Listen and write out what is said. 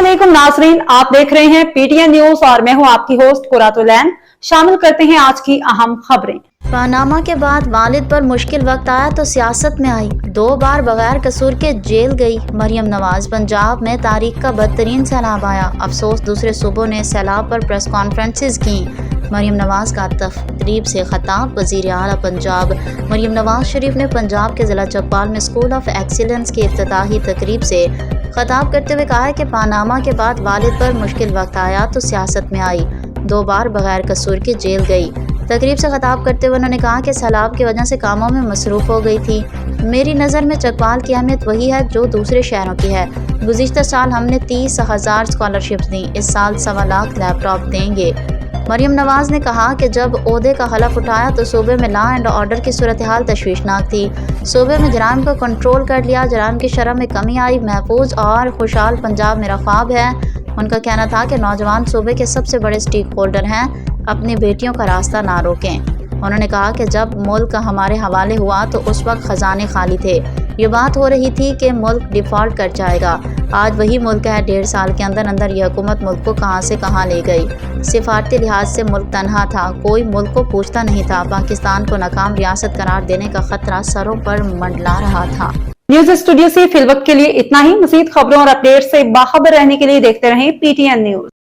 अस्सलामुअलैकुम नाजरीन, आप देख रहे हैं पीटीएन न्यूज और मैं हूं आपकी होस्ट कुरातुलैन। शामिल करते हैं आज की अहम खबरें। पनामा के बाद वालिद पर मुश्किल वक्त आया तो सियासत में आई। 2 बार बगैर कसूर के जेल गई मरियम नवाज। पंजाब में तारीख का बदतरीन सैलाब आया। अफसोस दूसरे सूबों ने सैलाब पर प्रेस कॉन्फ्रेंसेस की। मरियम नवाज का तकरीब से खिताब। वज़ीर आला पंजाब मरियम नवाज शरीफ ने पंजाब के ज़िला चौपाल में स्कूल ऑफ एक्सीलेंस की इफ्तिताही तकरीब से खिताब करते हुए कहा है कि पनामा के बाद वालिद पर मुश्किल वक्त आया तो सियासत में आई। 2 बार बगैर कसूर के जेल गई। तकरीब से खिताब करते हुए उन्होंने कहा कि सैलाब की वजह से कामों में मसरूफ़ हो गई थी। मेरी नज़र में चकवाल की अहमियत वही है जो दूसरे शहरों की है। गुज़िश्ता साल हमने 30,000 स्कॉलरशिप्स दी, इस साल 1.25 लाख लैपटॉप देंगे। मरियम नवाज ने कहा कि जब ओहदे का हलफ उठाया तो सूबे में लॉ एंड ऑर्डर की सूरत हाल तशवीशनाक थी। सूबे में जराइम को कंट्रोल कर लिया, जराइम की शरह में कमी आई। महफूज और खुशहाल पंजाब मेरा ख्वाब है। उनका कहना था कि नौजवान सूबे के सबसे बड़े स्टेक होल्डर हैं, अपनी बेटियों का रास्ता ना रोकें। उन्होंने कहा कि जब मुल्क हमारे हवाले हुआ तो उस वक्त खजाने खाली थे। ये बात हो रही थी कि मुल्क डिफ़ॉल्ट कर जाएगा। आज वही मुल्क है। 1.5 साल के अंदर अंदर ये हुकूमत मुल्क को कहां से कहां ले गई। सिफारती लिहाज से मुल्क तन्हा था, कोई मुल्क को पूछता नहीं था। पाकिस्तान को नाकाम रियासत करार देने का खतरा सरों पर मंडला रहा था। न्यूज स्टूडियो से फिलवक्त के लिए इतना ही। मज़ीद खबरों और अपडेट से बाखबर रहने के लिए देखते रहें पीटीएन न्यूज।